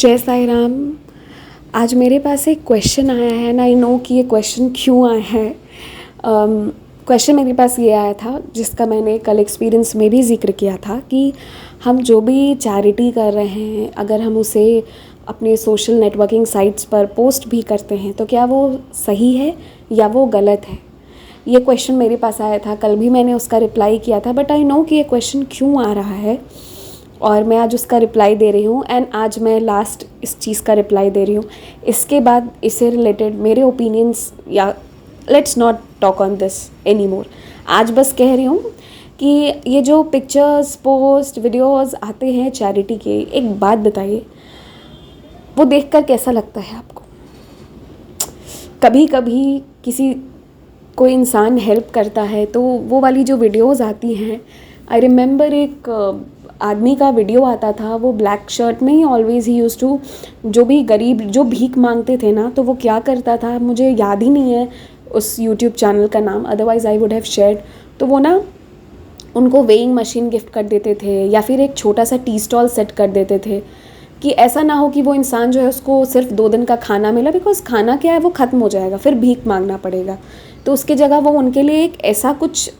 जय साई राम। आज मेरे पास एक क्वेश्चन आया है ना, आई नो कि ये क्वेश्चन क्यों आया है। क्वेश्चन मेरे पास ये आया था जिसका मैंने कल एक्सपीरियंस में भी जिक्र किया था कि हम जो भी चैरिटी कर रहे हैं, अगर हम उसे अपने सोशल नेटवर्किंग साइट्स पर पोस्ट भी करते हैं तो क्या वो सही है या वो गलत है। ये क्वेश्चन मेरे पास आया था, कल भी मैंने उसका रिप्लाई किया था, बट आई नो कि ये क्वेश्चन क्यों आ रहा है और मैं आज उसका रिप्लाई दे रही हूँ। एंड आज मैं लास्ट इस चीज़ का रिप्लाई दे रही हूँ। इसके बाद इससे रिलेटेड मेरे ओपिनियंस, या let's not talk on this any more. आज बस कह रही हूँ कि ये जो पिक्चर्स, पोस्ट, वीडियोस आते हैं चैरिटी के, एक बात बताइए, वो देखकर कैसा लगता है आपको? कभी कभी किसी कोई इंसान हेल्प करता है तो वो वाली जो वीडियोस आती हैं, आई रिमेंबर एक आदमी का वीडियो आता था, वो ब्लैक शर्ट में ही ऑलवेज ही यूज़ टू, जो भी गरीब जो भीख मांगते थे ना, तो वो क्या करता था, मुझे याद ही नहीं है उस यूट्यूब चैनल का नाम, otherwise I would have shared. तो वो ना उनको वेइंग मशीन गिफ्ट कर देते थे या फिर एक छोटा सा टी स्टॉल सेट कर देते थे कि ऐसा ना हो कि वो इंसान जो है उसको सिर्फ 2 दिन का खाना मिला, बिकॉज खाना क्या है वो ख़त्म हो जाएगा, फिर भीख मांगना पड़ेगा। तो उसकी जगह वो उनके लिए एक ऐसा कुछ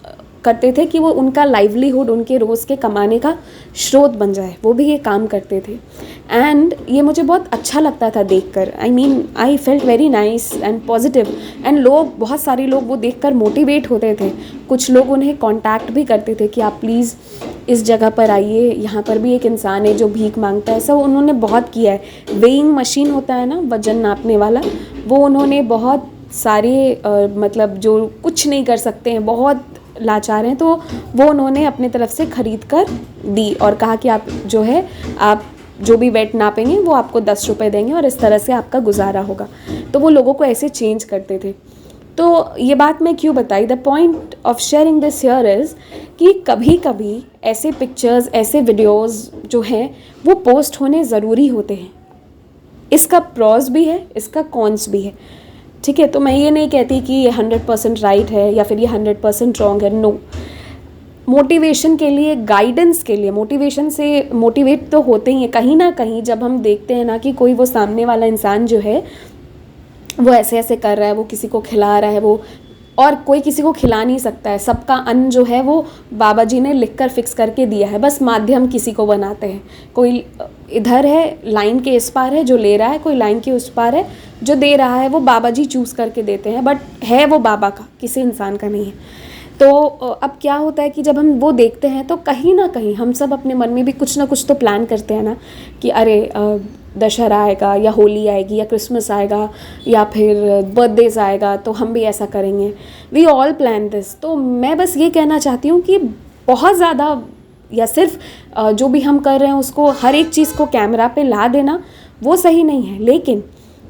करते थे कि वो उनका लाइवलीहुड, उनके रोज़ के कमाने का स्रोत बन जाए, वो भी ये काम करते थे। एंड ये मुझे बहुत अच्छा लगता था देखकर। I felt very nice and positive. And लोग, बहुत सारे लोग वो देखकर मोटिवेट होते थे। कुछ लोग उन्हें कांटेक्ट भी करते थे कि आप प्लीज़ इस जगह पर आइए, यहाँ पर भी एक इंसान है जो भीख मांगता है। ऐसा उन्होंने बहुत किया है। वेइंग मशीन होता है ना, वजन नापने वाला, वो उन्होंने बहुत सारे मतलब जो कुछ नहीं कर सकते हैं, बहुत लाचार हैं, तो वो उन्होंने अपने तरफ से ख़रीद कर दी और कहा कि आप जो है, आप जो भी वेट नापेंगे वो आपको 10 रुपये देंगे और इस तरह से आपका गुजारा होगा। तो वो लोगों को ऐसे चेंज करते थे। तो ये बात मैं क्यों बताई? The point of sharing this here is कि कभी कभी ऐसे पिक्चर्स, ऐसे वीडियोज़ जो हैं वो पोस्ट होने ज़रूरी होते हैं। इसका प्रॉस भी है, इसका कॉन्स भी है, ठीक है। तो मैं ये नहीं कहती कि ये 100% राइट है या फिर ये 100% रॉन्ग है। नो, मोटिवेशन के लिए, गाइडेंस के लिए, मोटिवेशन से मोटिवेट तो होते ही हैं कहीं ना कहीं। जब हम देखते हैं ना कि कोई वो सामने वाला इंसान जो है वो ऐसे ऐसे कर रहा है, वो किसी को खिला रहा है, वो, और कोई किसी को खिला नहीं सकता है, सबका अन्न जो है वो बाबा जी ने लिख कर फिक्स करके दिया है, बस माध्यम किसी को बनाते हैं। कोई इधर है, लाइन के इस पार है जो ले रहा है, कोई लाइन के उस पार है जो दे रहा है, वो बाबा जी चूज़ करके देते हैं, बट है वो बाबा का, किसी इंसान का नहीं है। तो अब क्या होता है कि जब हम वो देखते हैं तो कहीं ना कहीं हम सब अपने मन में भी कुछ ना कुछ तो प्लान करते हैं ना कि अरे दशहरा आएगा या होली आएगी या क्रिसमस आएगा या फिर बर्थडेज आएगा तो हम भी ऐसा करेंगे। We all plan this. तो मैं बस ये कहना चाहती हूँ कि बहुत ज़्यादा या सिर्फ जो भी हम कर रहे हैं उसको, हर एक चीज़ को कैमरा पे ला देना वो सही नहीं है। लेकिन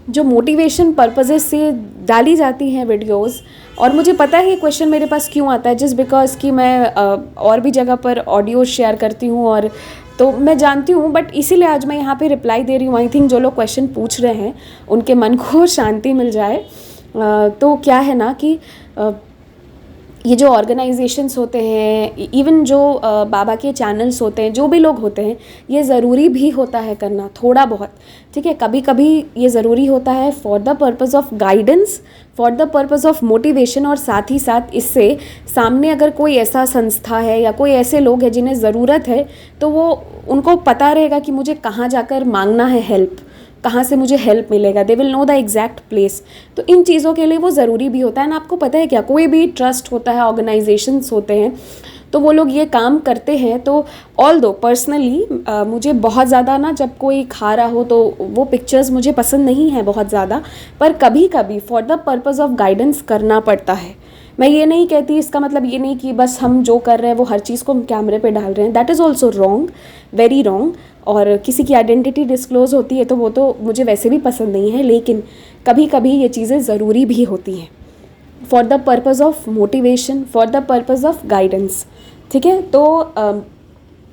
जो मोटिवेशन पर्पसेस से डाली जाती हैं वीडियोस, और मुझे पता है ये क्वेश्चन मेरे पास क्यों आता है, जस्ट बिकॉज कि मैं और भी जगह पर ऑडियो शेयर करती हूँ और तो मैं जानती हूँ, बट इसीलिए आज मैं यहाँ पे रिप्लाई दे रही हूँ। आई थिंक जो लोग क्वेश्चन पूछ रहे हैं उनके मन को शांति मिल जाए। तो क्या है ना कि ये जो ऑर्गेनाइजेशंस होते हैं, इवन जो बाबा के चैनल्स होते हैं, जो भी लोग होते हैं, ये ज़रूरी भी होता है करना थोड़ा बहुत, ठीक है। कभी कभी ये ज़रूरी होता है for the purpose of guidance, for the purpose of motivation, और साथ ही साथ इससे सामने अगर कोई ऐसा संस्था है या कोई ऐसे लोग हैं जिन्हें ज़रूरत है तो वो, उनको पता रहेगा कि मुझे कहाँ जाकर मांगना है हेल्प, कहाँ से मुझे हेल्प मिलेगा, they will know the exact place. तो इन चीज़ों के लिए वो ज़रूरी भी होता है ना। आपको पता है क्या, कोई भी ट्रस्ट होता है, ऑर्गेनाइजेशंस होते हैं, तो वो लोग ये काम करते हैं। तो ऑल दो पर्सनली मुझे बहुत ज़्यादा ना, जब कोई खा रहा हो तो वो पिक्चर्स मुझे पसंद नहीं है बहुत ज़्यादा, पर कभी कभी for the purpose of guidance करना पड़ता है। मैं ये नहीं कहती, इसका मतलब ये नहीं कि बस हम जो कर रहे हैं वो हर चीज़ को हम कैमरे पे डाल रहे हैं, that is also wrong, very wrong. और किसी की आइडेंटिटी डिस्क्लोज़ होती है तो वो तो मुझे वैसे भी पसंद नहीं है, लेकिन कभी कभी ये चीज़ें ज़रूरी भी होती हैं for the purpose of motivation, for the purpose of guidance, ठीक है। तो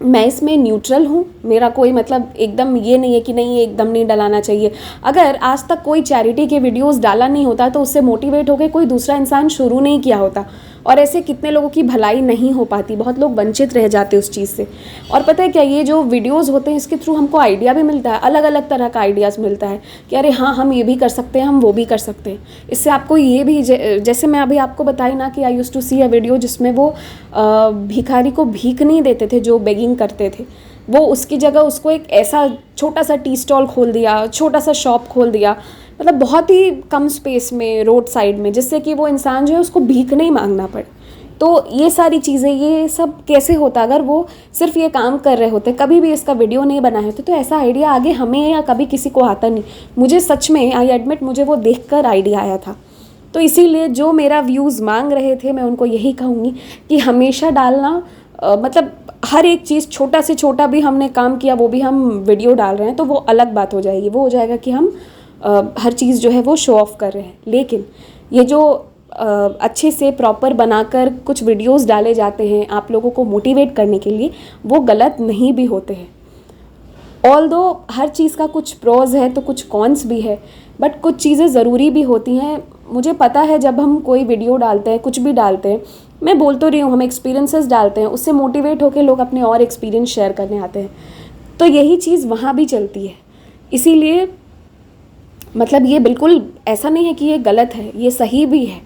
मैं इसमें न्यूट्रल हूँ, मेरा कोई मतलब एकदम ये नहीं है कि नहीं, ये एकदम नहीं डलाना चाहिए। अगर आज तक कोई चैरिटी के वीडियोस डाला नहीं होता तो उससे मोटिवेट होकर कोई दूसरा इंसान शुरू नहीं किया होता, और ऐसे कितने लोगों की भलाई नहीं हो पाती, बहुत लोग वंचित रह जाते उस चीज़ से। और पता है क्या, ये जो वीडियोज़ होते हैं इसके थ्रू हमको आइडिया भी मिलता है, अलग अलग तरह का आइडियाज़ मिलता है कि अरे हाँ हम ये भी कर सकते हैं, हम वो भी कर सकते हैं। इससे आपको ये भी जैसे मैं अभी आपको बताई ना कि I use to see a video जिसमें वो भिखारी को भीख नहीं देते थे जो बेगिंग करते थे, वो उसकी जगह उसको एक ऐसा छोटा सा टी स्टॉल खोल दिया, छोटा सा शॉप खोल दिया, मतलब बहुत ही कम स्पेस में रोड साइड में, जिससे कि वो इंसान जो है उसको भीख नहीं मांगना पड़े। तो ये सारी चीज़ें, ये सब कैसे होता अगर वो सिर्फ ये काम कर रहे होते, कभी भी इसका वीडियो नहीं बनाए होते, तो ऐसा आइडिया आगे हमें या कभी किसी को आता नहीं। मुझे सच में आई एडमिट मुझे वो देखकर आइडिया आया था। तो इसीलिए जो मेरा व्यूज़ मांग रहे थे मैं उनको यही कहूँगी कि हमेशा डालना, मतलब हर एक चीज़ छोटा से छोटा भी हमने काम किया वो भी हम वीडियो डाल रहे हैं तो वो अलग बात हो जाएगी, वो हो जाएगा कि हम हर चीज़ जो है वो शो ऑफ कर रहे हैं। लेकिन ये जो अच्छे से प्रॉपर बनाकर कुछ वीडियोस डाले जाते हैं आप लोगों को मोटिवेट करने के लिए, वो गलत नहीं भी होते हैं। ऑल्दो हर चीज़ का कुछ प्रोज है तो कुछ कॉन्स भी है, बट कुछ चीज़ें ज़रूरी भी होती हैं। मुझे पता है जब हम कोई वीडियो डालते हैं, कुछ भी डालते हैं, मैं बोल तो रही हूँ हम एक्सपीरियंसेस डालते हैं, उससे मोटिवेट होकर लोग अपने और एक्सपीरियंस शेयर करने आते हैं, तो यही चीज़ वहाँ भी चलती है। इसीलिए मतलब ये बिल्कुल ऐसा नहीं है कि ये गलत है, ये सही भी है,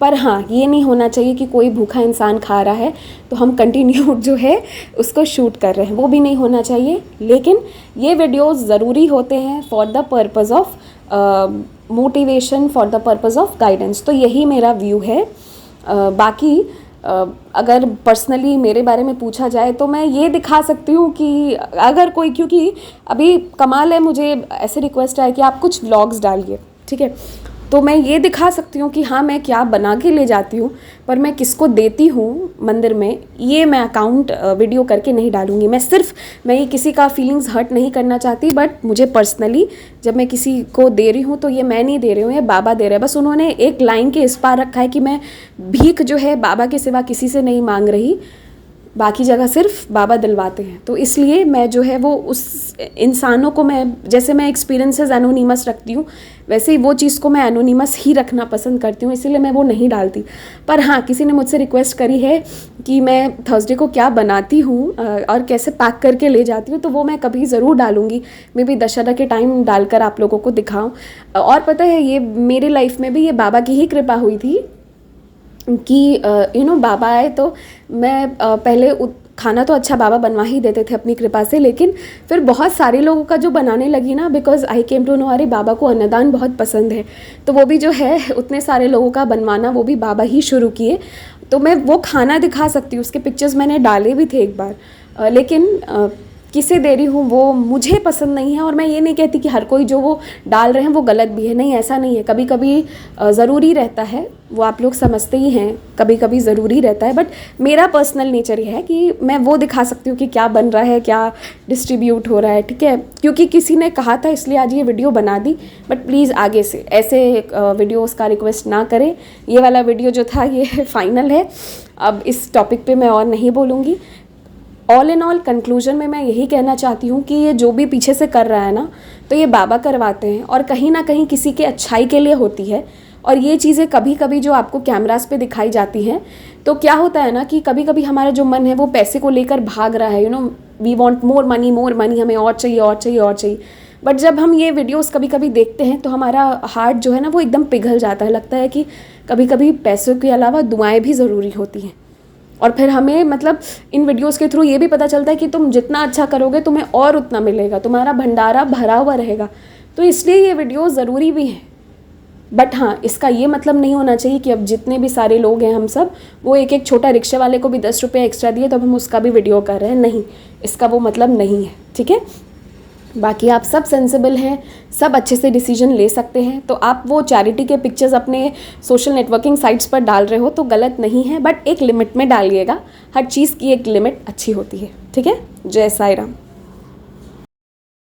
पर हाँ ये नहीं होना चाहिए कि कोई भूखा इंसान खा रहा है तो हम कंटिन्यू जो है उसको शूट कर रहे हैं, वो भी नहीं होना चाहिए। लेकिन ये वीडियोस ज़रूरी होते हैं for the purpose of motivation, for the purpose of guidance. तो यही मेरा व्यू है। बाकी अगर पर्सनली मेरे बारे में पूछा जाए तो मैं ये दिखा सकती हूँ कि अगर कोई, क्योंकि अभी कमाल है, मुझे ऐसे रिक्वेस्ट है कि आप कुछ व्लॉग्स डालिए, ठीक है, तो मैं ये दिखा सकती हूँ कि हाँ मैं क्या बना के ले जाती हूँ, पर मैं किसको देती हूँ मंदिर में ये मैं अकाउंट वीडियो करके नहीं डालूँगी। मैं ये किसी का फीलिंग्स हर्ट नहीं करना चाहती, बट मुझे पर्सनली जब मैं किसी को दे रही हूँ तो ये मैं नहीं दे रही हूँ, ये बाबा दे रहे हैं। बस उन्होंने एक लाइन के इस पार रखा है कि मैं भीख जो है बाबा के सिवा किसी से नहीं मांग रही, बाकी जगह सिर्फ बाबा दिलवाते हैं। तो इसलिए मैं जो है वो उस इंसानों को, मैं जैसे मैं एक्सपीरियंसेस एनोनिमस रखती हूँ वैसे ही वो चीज़ को मैं एनोनिमस ही रखना पसंद करती हूँ, इसीलिए मैं वो नहीं डालती। पर हाँ किसी ने मुझसे रिक्वेस्ट करी है कि मैं थर्सडे को क्या बनाती हूँ और कैसे पैक करके ले जाती हूँ, तो वो मैं कभी ज़रूर डालूँगी, मे बी दशहरा के टाइम डालकर आप लोगों को दिखाऊँ। और पता है ये मेरे लाइफ में भी ये बाबा की ही कृपा हुई थी कि बाबा आए तो मैं पहले खाना तो अच्छा बाबा बनवा ही देते थे अपनी कृपा से, लेकिन फिर बहुत सारे लोगों का जो बनाने लगी ना, because I came to know अरे बाबा को अन्नदान बहुत पसंद है, तो वो भी जो है उतने सारे लोगों का बनवाना वो भी बाबा ही शुरू किए। तो मैं वो खाना दिखा सकती हूँ, उसके पिक्चर्स मैंने डाले भी थे एक बार, लेकिन किसे दे रही हूँ वो मुझे पसंद नहीं है। और मैं ये नहीं कहती कि हर कोई जो वो डाल रहे हैं वो गलत भी है, नहीं ऐसा नहीं है। कभी कभी ज़रूरी रहता है, वो आप लोग समझते ही हैं, कभी कभी ज़रूरी रहता है, बट मेरा पर्सनल नेचर ये है कि मैं वो दिखा सकती हूँ कि क्या बन रहा है, क्या डिस्ट्रीब्यूट हो रहा है, ठीक है, क्योंकि किसी ने कहा था इसलिए आज ये वीडियो बना दी। बट प्लीज़ आगे से ऐसे वीडियोस का रिक्वेस्ट ना करें। ये वाला वीडियो जो था ये फाइनल है, अब इस टॉपिक पे मैं और नहीं बोलूँगी। ऑल इन ऑल कंक्लूजन में मैं यही कहना चाहती हूँ कि ये जो भी पीछे से कर रहा है ना, तो ये बाबा करवाते हैं और कहीं ना कहीं किसी के अच्छाई के लिए होती है। और ये चीज़ें कभी कभी जो आपको कैमरास पे दिखाई जाती हैं, तो क्या होता है ना कि कभी कभी हमारा जो मन है वो पैसे को लेकर भाग रहा है, वी वॉन्ट मोर मनी, हमें और चाहिए और चाहिए और चाहिए। बट जब हम ये वीडियोस कभी कभी देखते हैं तो हमारा हार्ट जो है ना वो एकदम पिघल जाता है, लगता है कि कभी कभी पैसों के अलावा दुआएं भी ज़रूरी होती हैं। और फिर हमें मतलब इन वीडियोस के थ्रू ये भी पता चलता है कि तुम जितना अच्छा करोगे तुम्हें और उतना मिलेगा, तुम्हारा भंडारा भरा हुआ रहेगा। तो इसलिए ये वीडियोस ज़रूरी भी हैं। बट हाँ, इसका ये मतलब नहीं होना चाहिए कि अब जितने भी सारे लोग हैं हम सब, वो एक एक छोटा रिक्शे वाले को भी 10 रुपये एक्स्ट्रा दिए तो अब हम उसका भी वीडियो कर रहे हैं, नहीं, इसका वो मतलब नहीं है, ठीक है। बाकी आप सब सेंसिबल हैं, सब अच्छे से डिसीजन ले सकते हैं। तो आप वो चैरिटी के पिक्चर्स अपने सोशल नेटवर्किंग साइट्स पर डाल रहे हो तो गलत नहीं है, बट एक लिमिट में डालिएगा। हर चीज़ की एक लिमिट अच्छी होती है, ठीक है। जय साई राम।